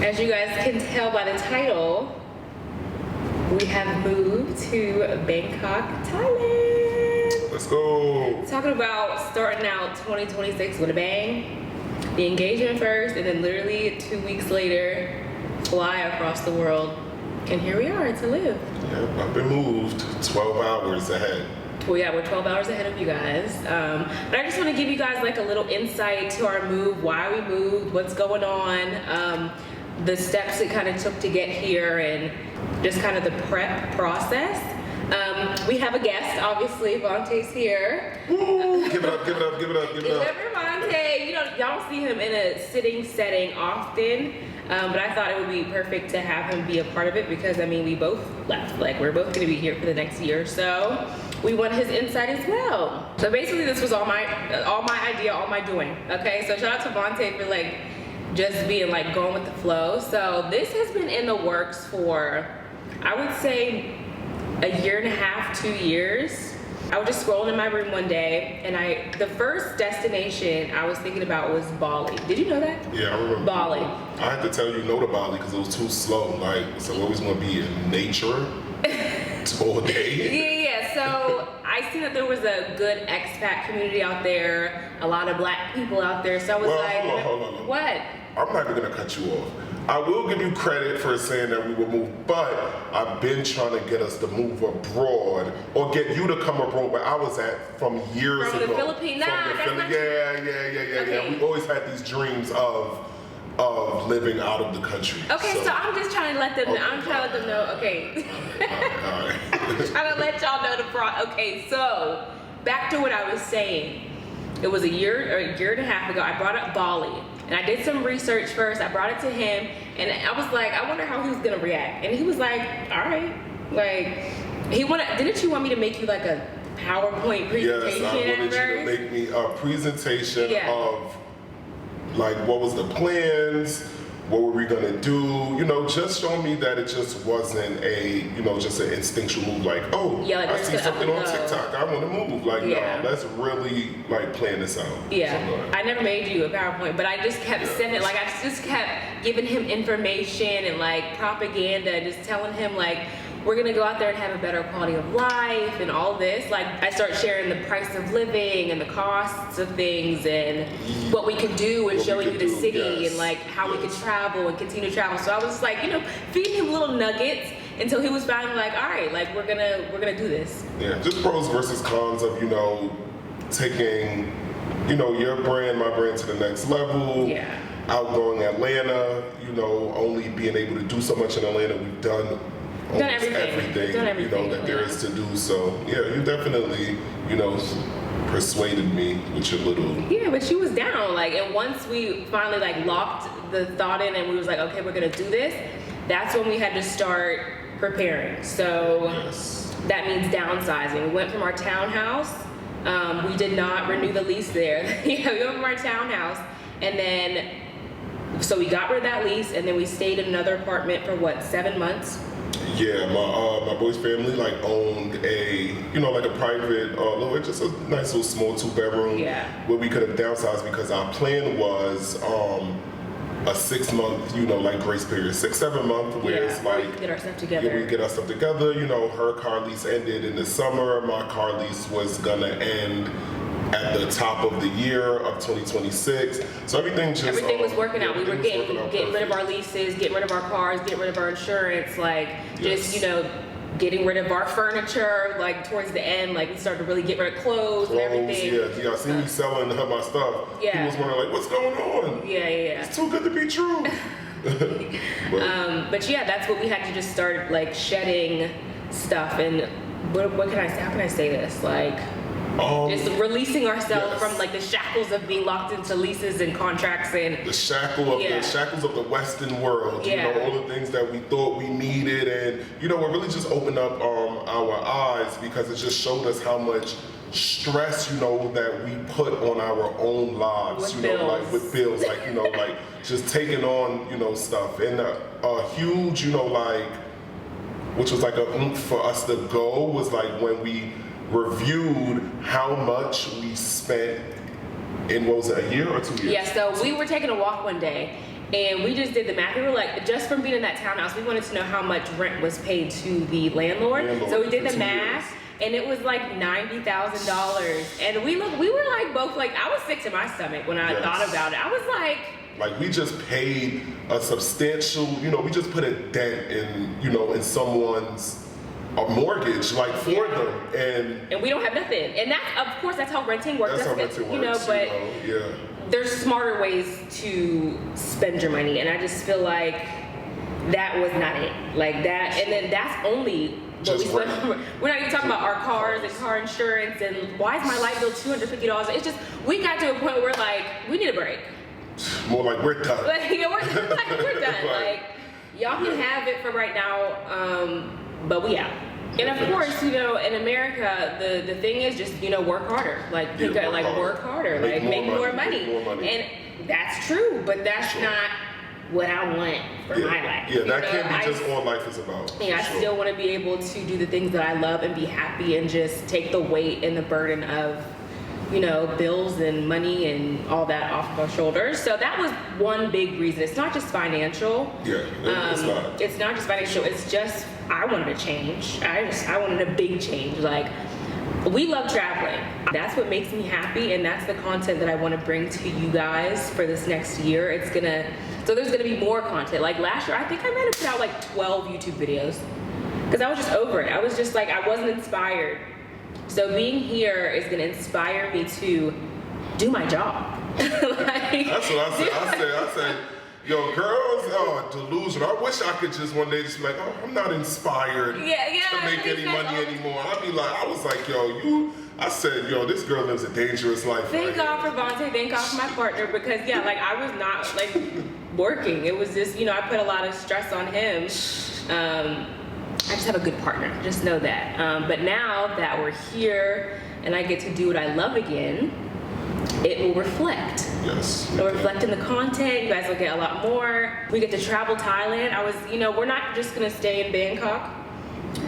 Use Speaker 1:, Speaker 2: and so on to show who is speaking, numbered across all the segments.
Speaker 1: As you guys can tell by the title, we have moved to Bangkok, Thailand.
Speaker 2: Let's go.
Speaker 1: Talking about starting out 2026 with a bang. The engagement first, and then literally 2 weeks later, fly across the world. And here we are to live.
Speaker 2: Yep, I've been moved 12 hours ahead.
Speaker 1: Well, yeah, we're 12 hours ahead of you guys. But I just want to give you guys like a little insight to our move, why we moved, what's going on, the steps it kind of took to get here, and just kind of the prep process. We have a guest, obviously. Vontae's here.
Speaker 2: Woo! Give it up, give it up, give it up, give it up.
Speaker 1: Give it up, Vontae. You know, y'all don't see him in a sitting setting often, but I thought it would be perfect to have him be a part of it because, I mean, we both left. Like, we're both going to be here for the next year or so. We want his insight as well. So basically, this was all my idea, all my doing. Okay, so shout out to Vontae for like just being like going with the flow. So this has been in the works for, I would say, a year and a half, 2 years. I was just scrolling in my room one day, and the first destination I was thinking about was Bali. Did you know that?
Speaker 2: Yeah, I remember.
Speaker 1: Bali.
Speaker 2: I had to tell you no to Bali because it was too slow. Like, so always want to be in nature all day.
Speaker 1: Yeah. So I seen that there was a good expat community out there, a lot of black people out there. So I was
Speaker 2: Hold on.
Speaker 1: What?
Speaker 2: I'm not even gonna cut you off. I will give you credit for saying that we would move, but I've been trying to get us to move abroad or get you to come abroad where I was at from years ago.
Speaker 1: From the Philippines? Nah, that's not true.
Speaker 2: Yeah. We always had these dreams of living out of the country.
Speaker 1: Okay, so I'm just trying to let them know. I'm trying to let them know. Okay.
Speaker 2: All right.
Speaker 1: Trying to let y'all know the fraud. Okay, so back to what I was saying. It was a year and a half ago. I brought up Bali. And I did some research first. I brought it to him, and I was like, I wonder how he was gonna react. And he was like, all right. Like, didn't you want me to make you like a PowerPoint presentation?
Speaker 2: Yes, I wanted you to make me a presentation of like what was the plans, what were we gonna do, you know, just show me that it just wasn't just an instinctual move like, I see something on TikTok, I wanna move. Like, no, let's really like plan this out.
Speaker 1: Yeah, I never made you a PowerPoint, but I just kept sending, like I just kept giving him information and like propaganda, just telling him like, we're gonna go out there and have a better quality of life and all this. Like, I start sharing the price of living and the costs of things and what we could do and showing you the city and like how we could travel and continue to travel. So I was just like, feeding him little nuggets until he was finally like, all right, like we're gonna do this.
Speaker 2: Yeah, just pros versus cons of, taking, your brand, my brand to the next level.
Speaker 1: Yeah.
Speaker 2: Outgoing Atlanta, only being able to do so much in Atlanta. We've done everything that there is to do. So yeah, you definitely persuaded me with your little
Speaker 1: but she was down, like, and once we finally like locked the thought in and we was like, okay, we're gonna do this, that's when we had to start preparing. So that means downsizing. We went from our townhouse, we did not renew the lease there. We went from our townhouse, and then so we got rid of that lease, and then we stayed in another apartment for 7 months.
Speaker 2: Yeah, my boy's family like owned a like a private just a nice little small 2-bedroom where we could have downsized because our plan was a 6 month like grace period, 6-7 month where it's like
Speaker 1: we get our stuff together.
Speaker 2: We get our stuff together. Her car lease ended in the summer. My car lease was gonna end at the top of the year of 2026. So everything
Speaker 1: was working out. We were getting rid of our leases, getting rid of our cars, getting rid of our insurance, like just getting rid of our furniture. Like towards the end, like we started to really get rid of clothes and everything.
Speaker 2: Yeah. I seen me selling my stuff.
Speaker 1: Yeah.
Speaker 2: He was wondering like, what's going on?
Speaker 1: Yeah.
Speaker 2: It's too good to be true.
Speaker 1: But yeah, that's what we had to just start like shedding stuff. And what can I say? How can I say this? Like. Just releasing ourselves from like the shackles of being locked into leases and contracts and
Speaker 2: the shackles of the Western world. All the things that we thought we needed, and it really just opened up our eyes because it just showed us how much stress that we put on our own lives. Like with bills, like like just taking on stuff, and a huge which was like a oomph for us to go was like when we reviewed how much we spent in, what was it, a year or 2 years?
Speaker 1: Yeah, so we were taking a walk one day And we just did the math. We were like, just from being in that townhouse, we wanted to know how much rent was paid to the landlord. So we did the math, and it was like $90,000. And we were like both like, I was sick to my stomach when I thought about it. I was like
Speaker 2: we just paid a substantial, we just put a dent in, in someone's a mortgage, like for them, and
Speaker 1: we don't have nothing. And that's, of course, that's how renting works.
Speaker 2: That's how renting works,
Speaker 1: but there's smarter ways to spend your money, and I just feel like that was not it. Like that, and then that's only what we spend. We're not even talking about our cars and car insurance, and why is my light bill $250? It's just, we got to a point where like, we need a break.
Speaker 2: More like we're done.
Speaker 1: We're done. Like, y'all can have it for right now, but we out. And of course, in America, the thing is just, work harder. Like, work harder. Make more money. And that's true, but that's not what I want for my life.
Speaker 2: Yeah, that can't be just all life is about.
Speaker 1: Yeah, I still want to be able to do the things that I love and be happy and just take the weight and the burden of, bills and money and all that off of our shoulders. So that was one big reason. It's not just financial.
Speaker 2: Yeah, it's not.
Speaker 1: It's not just financial. It's just, I wanted a change. I wanted a big change. Like, we love traveling. That's what makes me happy, and that's the content that I want to bring to you guys for this next year. So there's gonna be more content. Like last year, I think I might have put out like 12 YouTube videos because I was just over it. I was just like, I wasn't inspired. So being here is gonna inspire me to do my job.
Speaker 2: That's what I said. I said, yo, girls are delusional. I wish I could just one day just be like, oh, I'm not inspired to make any money anymore. I was like, I said, this girl lives a dangerous life.
Speaker 1: Thank God for Vontae, thank God for my partner, because I was not working. It was just, I put a lot of stress on him. I just have a good partner, just know that. But now that we're here and I get to do what I love again, it will reflect.
Speaker 2: Yes.
Speaker 1: It'll reflect in the content. You guys will get a lot more. We get to travel Thailand. We're not just gonna stay in Bangkok.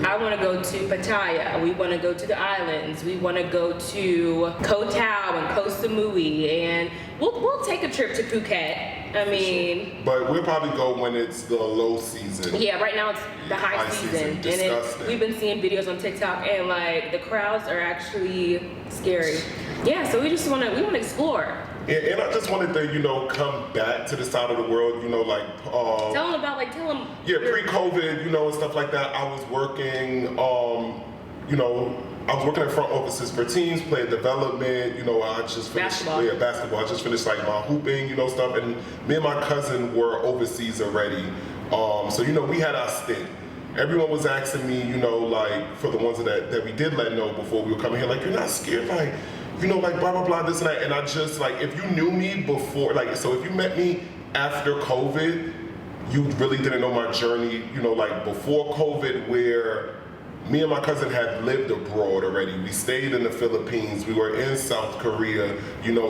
Speaker 1: I wanna go to Pattaya. We wanna go to the islands. We wanna go to Koh Tao and Koh Samui, and we'll take a trip to Phuket.
Speaker 2: But we'll probably go when it's the low season.
Speaker 1: Yeah, right now it's the high season.
Speaker 2: Disgusting.
Speaker 1: We've been seeing videos on TikTok, and the crowds are actually scary. Yeah, so we want to explore.
Speaker 2: And I just wanted to, come back to the side of the world,
Speaker 1: tell them.
Speaker 2: Yeah, pre-COVID, and stuff like that. I was working, I was working at front offices for teams, playing development, I just finished basketball. I just finished my hooping, stuff, and me and my cousin were overseas already. So we had our stint. Everyone was asking me, for the ones that we did let know before we were coming here, you're not scared, blah, blah, blah, this and that. And I just, if you knew me before, so if you met me after COVID, you really didn't know my journey, before COVID, where me and my cousin had lived abroad already. We stayed in the Philippines. We were in South Korea,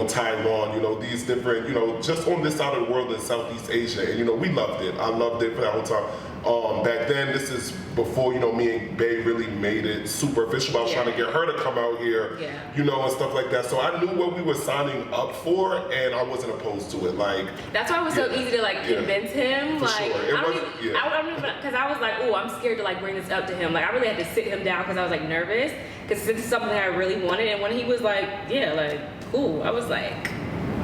Speaker 2: Taiwan, these different, just on this side of the world in Southeast Asia. And, we loved it. I loved it for that whole time. Back then, this is before, me and Bae really made it super official. I was trying to get her to come out here, and stuff like that. So I knew what we were signing up for, and I wasn't opposed to it.
Speaker 1: That's why it was so easy to convince him.
Speaker 2: For sure.
Speaker 1: I don't even, because I was like, oh, I'm scared to bring this up to him. I really had to sit him down because I was nervous, because this is something that I really wanted. And when he was cool, I was like,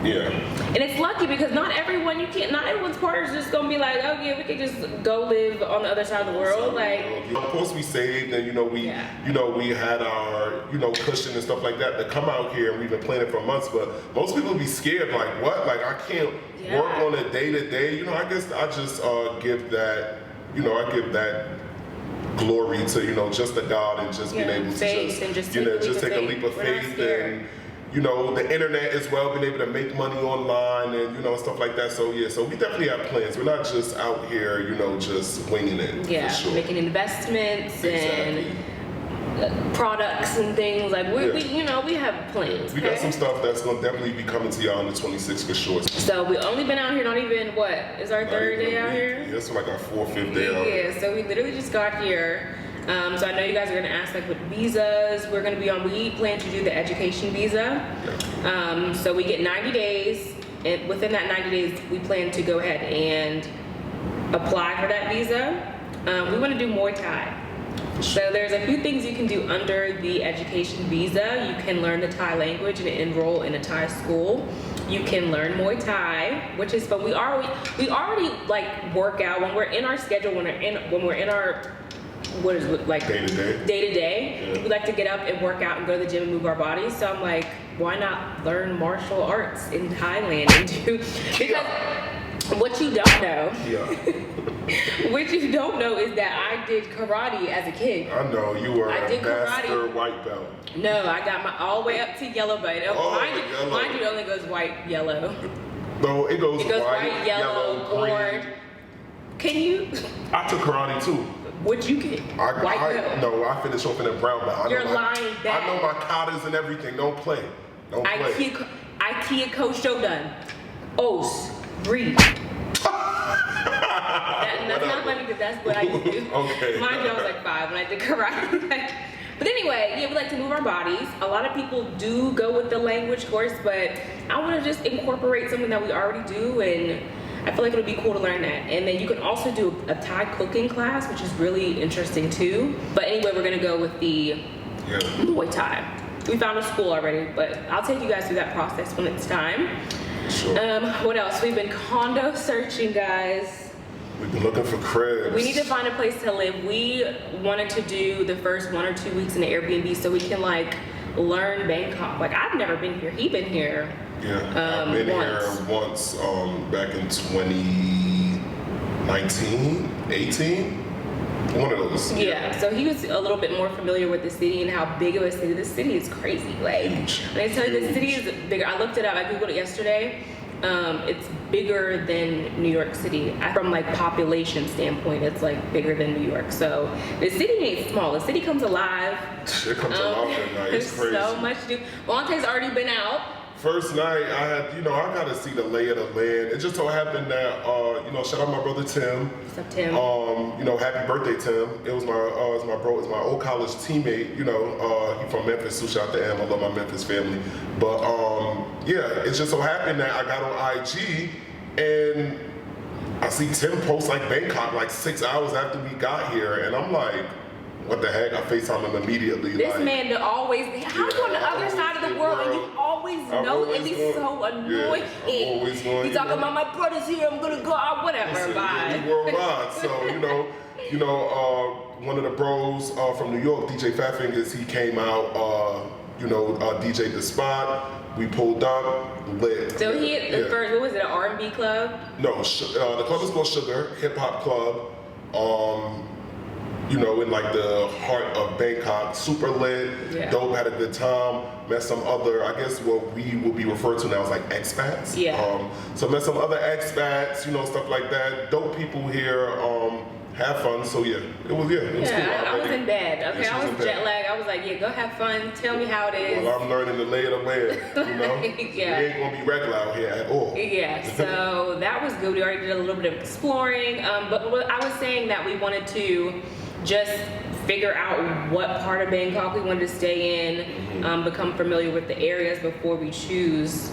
Speaker 2: yeah.
Speaker 1: And it's lucky because not everyone's partner is just gonna be like, oh yeah, we could just go live on the other side of the world.
Speaker 2: Of course we saved, and we had our cushion and stuff like that to come out here, and we've been planning for months. But most people be scared, what? I can't work on a day to day. I guess I just give that, I give that glory to just the God, and just being able to just take a leap of faith, and the internet as well, being able to make money online and stuff like that. So so we definitely have plans. We're not just out here just winging it.
Speaker 1: Yeah,
Speaker 2: for sure.
Speaker 1: Making investments and products and things. We have plans.
Speaker 2: We got some stuff that's gonna definitely be coming to y'all on the 26th for sure.
Speaker 1: So we only been out here not even is our third day out here?
Speaker 2: Yeah, it's our 4th or 5th day out here.
Speaker 1: Yeah, so we literally just got here. So I know you guys are gonna ask with visas. We plan to do the education visa. So we get 90 days. and within that 90 days, we plan to go ahead and apply for that visa. We want to do Muay Thai. So there's a few things you can do under the education visa. You can learn the Thai language and enroll in a Thai school. You can learn Muay Thai, which is fun. We already like work out when we're in our schedule, when we're in our what is it, like day to day. We like to get up and work out and go to the gym and move our bodies. So I'm like, why not learn martial arts in Thailand and do, because what you don't know, what you don't know is that I did karate as a kid.
Speaker 2: I know you were
Speaker 1: a
Speaker 2: master white belt.
Speaker 1: No, I got my all the way up to yellow belt. Mind you, it only goes white, yellow.
Speaker 2: No, it goes white,
Speaker 1: yellow, orange. Can you?
Speaker 2: I took karate too.
Speaker 1: What'd you get? White belt.
Speaker 2: No, I finished off in a brown belt.
Speaker 1: You're lying bad.
Speaker 2: I know my katas and everything. Don't play.
Speaker 1: Ikea Koshodan. Os. Breathe. That's not funny because that's what I used to do.
Speaker 2: Okay.
Speaker 1: Mind you, I was like 5 when I did karate. But anyway, yeah, we like to move our bodies. A lot of people do go with the language course, but I want to just incorporate something that we already do, and I feel like it would be cool to learn that. And then you can also do a Thai cooking class, which is really interesting too. But anyway, we're gonna go with the Muay Thai. We found a school already, but I'll take you guys through that process when it's time.
Speaker 2: Sure.
Speaker 1: What else? We've been condo searching, guys.
Speaker 2: We've been looking for cribs.
Speaker 1: We need to find a place to live. We wanted to do the first 1 or 2 weeks in the Airbnb so we can like learn Bangkok. Like I've never been here. He been here.
Speaker 2: Yeah, I've been here once back in 2019, 18. One of those.
Speaker 1: Yeah, so he was a little bit more familiar with the city and how big of a city. The city is crazy. Like, when I tell you the city is bigger. I looked it up. I googled it yesterday. It's bigger than New York City. From like population standpoint, it's like bigger than New York. So the city ain't small. The city comes alive.
Speaker 2: It comes alive at night. It's crazy.
Speaker 1: So much to do. Monte's already been out.
Speaker 2: First night, I got to see the lay of the land. It just so happened that, shout out my brother Tim.
Speaker 1: What's up, Tim?
Speaker 2: Happy birthday, Tim. It was my bro. It was my old college teammate. He from Memphis. So shout out to him. I love my Memphis family. But it just so happened that I got on IG and I see Tim post like Bangkok like 6 hours after we got here, and I'm like, what the heck? I FaceTime him immediately.
Speaker 1: This man always, how you on the other side of the world and you always know, and he's so annoying.
Speaker 2: I'm always going.
Speaker 1: He's talking about my brother's here, I'm gonna go out, whatever, bye.
Speaker 2: Worldwide. So, one of the bros from New York, DJ Fat Fingers, he came out, DJ the spot. We pulled up, lit.
Speaker 1: So he at the first, what was it, an R&B club?
Speaker 2: No, the club is called Sugar, hip hop club. In like the heart of Bangkok, super lit, dope, had a good time, met some other, I guess what we will be referred to now as like expats. So met some other expats, stuff like that, dope people here, have fun, so it was cool.
Speaker 1: I was in bed, okay, I was jet lagged, I was like, go have fun, tell me how it is.
Speaker 2: Well, I'm learning the lay of the land, We ain't gonna be regular out here at all.
Speaker 1: So that was good, we already did a little bit of exploring, but I was saying that we wanted to just figure out what part of Bangkok we wanted to stay in, become familiar with the areas before we choose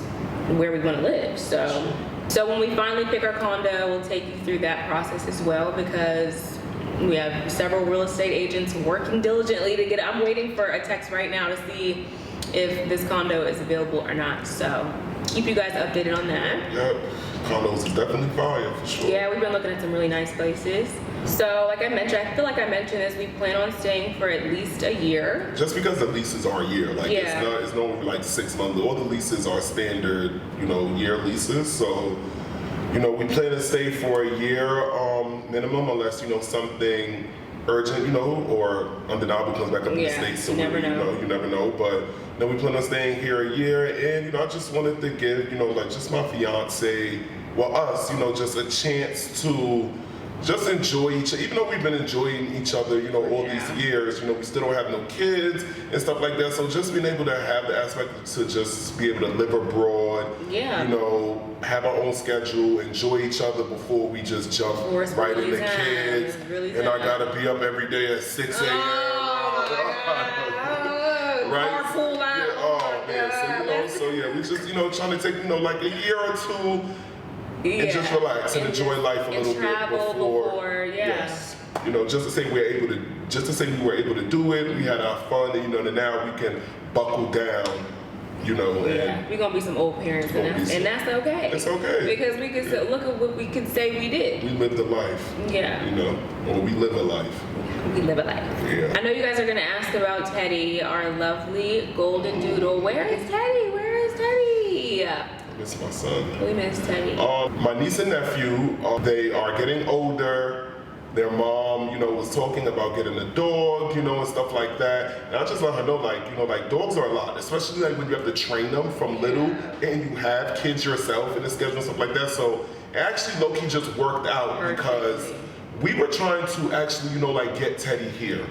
Speaker 1: where we want to live. So when we finally pick our condo, we'll take you through that process as well, because we have several real estate agents working diligently to get it. I'm waiting for a text right now to see if this condo is available or not. So keep you guys updated on that.
Speaker 2: Yep, condos is definitely fire for sure.
Speaker 1: Yeah, we've been looking at some really nice places. So like I mentioned, I feel like I mentioned this, we plan on staying for at least a year.
Speaker 2: Just because the leases are a year, like it's no like 6 months. All the leases are standard, year leases. So, we plan to stay for a year minimum, unless something urgent, or undeniable comes back up in the States. So
Speaker 1: you never know.
Speaker 2: You never know. But we plan on staying here a year, and I just wanted to give just my fiance, us, just a chance to just enjoy each other. Even though we've been enjoying each other, all these years, we still don't have no kids and stuff like that. So just being able to have the aspect to just be able to live abroad, have our own schedule, enjoy each other before we just jump right into kids. And I gotta be up every day at 6 a.m. Right?
Speaker 1: Carpool line.
Speaker 2: So we just, you know, trying to take, you know, like a year or two and just relax and enjoy life a little bit before. Yes. You know, just to say we were able to do it, we had our fun, and you know, that now we can buckle down, you know.
Speaker 1: We're gonna be some old parents, and that's okay.
Speaker 2: It's okay.
Speaker 1: Because we can say, look at what we can say we did.
Speaker 2: We lived a life.
Speaker 1: Yeah.
Speaker 2: You know, or we live a life.
Speaker 1: We live a life.
Speaker 2: Yeah.
Speaker 1: I know you guys are gonna ask about Teddy, our lovely golden doodle. Where is Teddy? Where is Teddy?
Speaker 2: I miss my son.
Speaker 1: We miss Teddy.
Speaker 2: My niece and nephew, they are getting older. Their mom, you know, was talking about getting a dog, you know, and stuff like that. And I just let her know, like, you know, like dogs are a lot, especially like when you have to train them from little and you have kids yourself in the schedule and stuff like that. So actually, low-key just worked out because we were trying to actually, you know, like get Teddy here.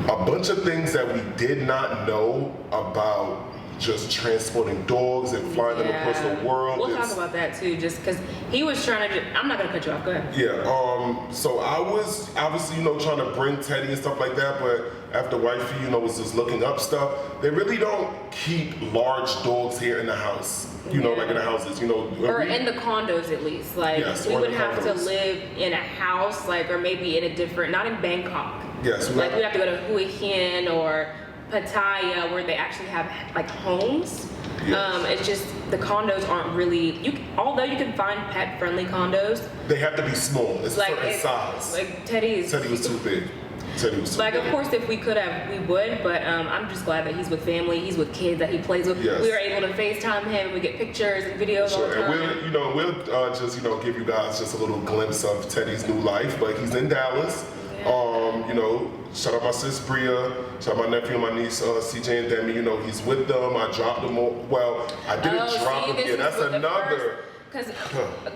Speaker 2: A bunch of things that we did not know about just transporting dogs and flying them across the world.
Speaker 1: We'll talk about that too, just because he was trying to I'm not gonna cut you off, go ahead.
Speaker 2: Yeah, so I was obviously, you know, trying to bring Teddy and stuff like that, but after wifey, you know, was just looking up stuff, they really don't keep large dogs here in the house, you know, like in the houses, you know.
Speaker 1: Or in the condos at least. Like,
Speaker 2: yes,
Speaker 1: we would have to live in a house, like, or maybe in a different, not in Bangkok.
Speaker 2: Yes.
Speaker 1: Like, we'd have to go to Hue Hin or Pattaya, where they actually have like homes. Yes. It's just the condos aren't really. Although you can find pet-friendly condos,
Speaker 2: they have to be small. It's like a certain size.
Speaker 1: Like Teddy was too big.
Speaker 2: Teddy was too
Speaker 1: like,
Speaker 2: big.
Speaker 1: Of course, if we could have, we would. But I'm just glad that he's with family. He's with kids that he plays with.
Speaker 2: Yes.
Speaker 1: We were able to FaceTime him. We get pictures and videos all the time.
Speaker 2: And we'll just, you know, give you guys just a little glimpse of Teddy's new life. But he's in Dallas. You know, shout out my sis Bria, shout out my nephew and my niece CJ and Demi. You know, he's with them. I dropped them all. Well, I didn't drop them here. That's another.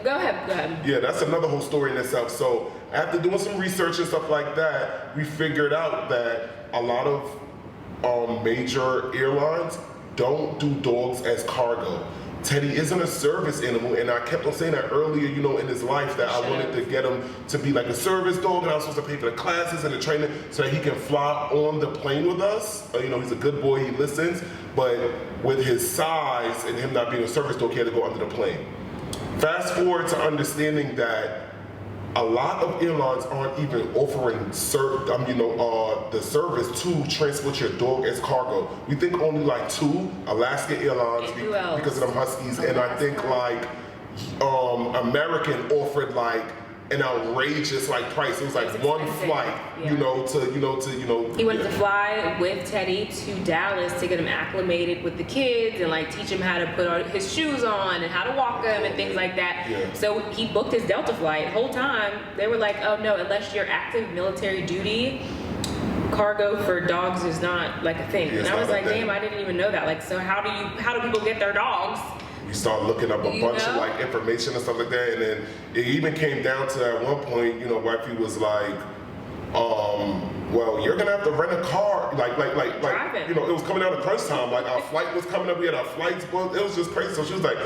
Speaker 1: Go ahead.
Speaker 2: Yeah, that's another whole story in itself. So after doing some research and stuff like that, we figured out that a lot of major airlines don't do dogs as cargo. Teddy isn't a service animal, and I kept on saying that earlier, you know, in his life, that I wanted to get him to be like a service dog, and I was supposed to pay for the classes and the training so that he can fly on the plane with us. You know, he's a good boy, he listens, but with his size and him not being a service dog, he had to go under the plane. Fast forward to understanding that a lot of airlines aren't even offering the service to transport your dog as cargo. We think only like 2, Alaska Airlines because of them Huskies, and I think like American offered like an outrageous like price. It was like one flight, you know, to.
Speaker 1: He wanted to fly with Teddy to Dallas to get him acclimated with the kids and like teach him how to put his shoes on and how to walk him and things like that.
Speaker 2: Yeah.
Speaker 1: So he booked his Delta flight. Whole time they were like, oh no, unless you're active military duty, cargo for dogs is not like a thing. And I was like, damn, I didn't even know that. Like, so how do people get their dogs?
Speaker 2: We started looking up a bunch of like information and stuff like that, and then it even came down to at one point, you know, wifey was like, well, you're gonna have to rent a car, like, you know, it was coming out of crunch time, like our flight was coming up, we had our flights booked, it was just crazy. So she was like,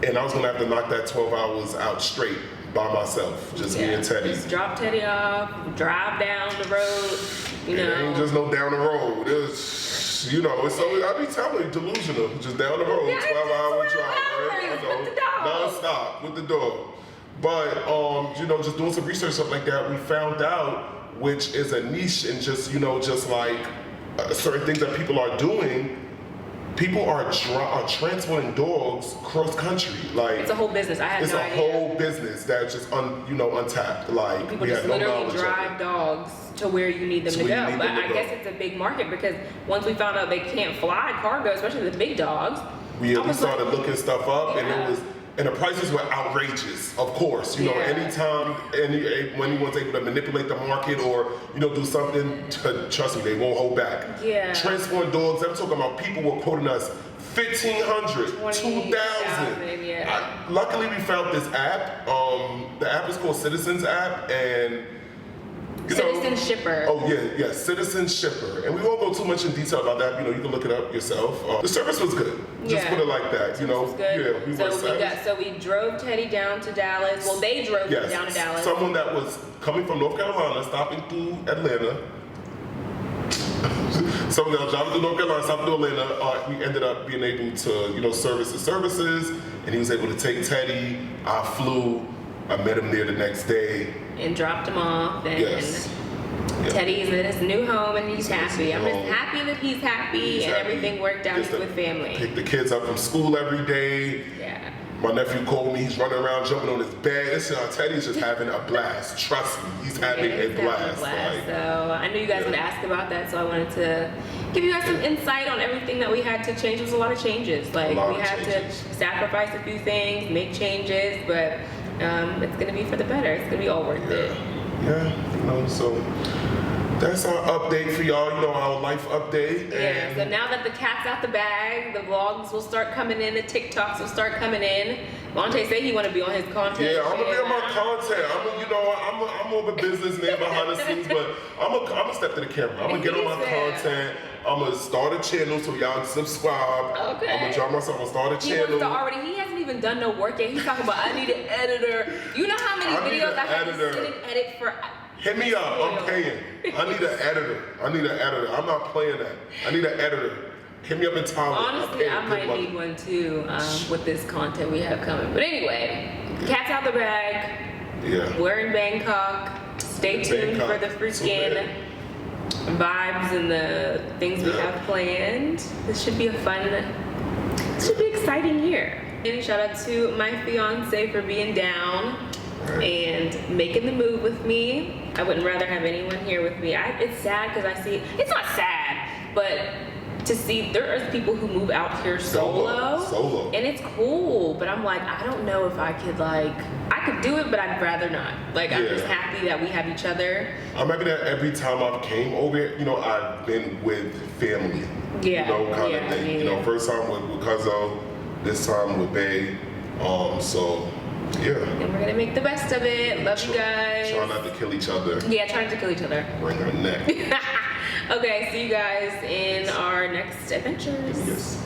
Speaker 2: and I was gonna have to knock that 12 hours out straight by myself, just me and Teddy.
Speaker 1: Just drop Teddy off, drive down the road, you know.
Speaker 2: It ain't just no down the road. It was, you know, so I be telling you, delusional, just down the road, 12-hour drive, right? I know, non-stop with the dog. But, you know, just doing some research, stuff like that, we found out, which is a niche and just, you know, just like certain things that people are doing. People are transporting dogs cross country. Like,
Speaker 1: it's a whole business. I had no idea.
Speaker 2: It's a whole business that's just untapped. Like,
Speaker 1: people just literally drive dogs to where you need them to go. But I guess it's a big market because once we found out they can't fly cargo, especially the big dogs,
Speaker 2: we started looking stuff up, and the prices were outrageous. Of course, you know, anytime when anyone's able to manipulate the market or, you know, do something, trust me, they won't hold back.
Speaker 1: Yeah.
Speaker 2: Transport dogs. I'm talking about people were quoting us $1,500, $2,000. Luckily, we found this app. The app is called Citizens App, and
Speaker 1: Citizen Shipper.
Speaker 2: Oh yeah, Citizen Shipper. And we won't go too much in detail about that. You know, you can look it up yourself. The service was good. Just put it like that. You know,
Speaker 1: was good.
Speaker 2: Yeah,
Speaker 1: we drove Teddy down to Dallas. Well, they drove him down to Dallas.
Speaker 2: Someone that was coming from North Carolina, stopping through Atlanta. So we got driving through North Carolina, stopped through Atlanta. We ended up being able to, service his services, and he was able to take Teddy. I flew. I met him there the next day.
Speaker 1: And dropped him off. And
Speaker 2: yes.
Speaker 1: Teddy's in his new home and he's happy. I'm just happy that he's happy and everything worked out with family.
Speaker 2: Pick the kids up from school every day.
Speaker 1: Yeah.
Speaker 2: My nephew called me, he's running around jumping on his bed. Teddy's just having a blast. Trust me, he's having a blast. Like,
Speaker 1: so I knew you guys would ask about that, so I wanted to give you guys some insight on everything that we had to change. There was a lot of changes. Like we had to sacrifice a few things, make changes, but it's gonna be for the better. It's gonna be all worth it.
Speaker 2: Yeah, so that's our update for y'all, our life update.
Speaker 1: Yeah, so now that the cat's out the bag, the vlogs will start coming in, the TikToks will start coming in. Monte said he want to be on his content.
Speaker 2: Yeah, I'm gonna be on my content. I'm more of a businessman behind the scenes, but I'm gonna step to the camera. I'm gonna get on my content. I'm gonna start a channel so y'all can subscribe.
Speaker 1: Okay.
Speaker 2: I'm gonna drop myself. I'm gonna start a channel.
Speaker 1: He hasn't even done no work yet. He's talking about I need an editor. You know how many videos I had to sit and edit for?
Speaker 2: Hit me up. I'm paying. I need an editor. I'm not playing that. I need an editor. Hit me up in Thailand.
Speaker 1: Honestly, I might need one too with this content we have coming. But anyway, cat's out the bag.
Speaker 2: Yeah.
Speaker 1: We're in Bangkok. Stay tuned for the freaking vibes and the things we have planned. This should be exciting year. And shout out to my fiance for being down and making the move with me. I wouldn't rather have anyone here with me. It's sad because I see, it's not sad, but to see there are people who move out here solo, and it's cool, but I'm like, I don't know if I could do it, but I'd rather not. I'm just happy that we have each other.
Speaker 2: I'm happy that every time I've came over here, I've been with family. Kind of thing. First time with Cuzzo, this time with Bae.
Speaker 1: And we're gonna make the best of it. Love you guys.
Speaker 2: Try not to kill each other.
Speaker 1: Yeah, trying to kill each other.
Speaker 2: Bring her neck.
Speaker 1: Okay, see you guys in our next adventures.
Speaker 2: Yes.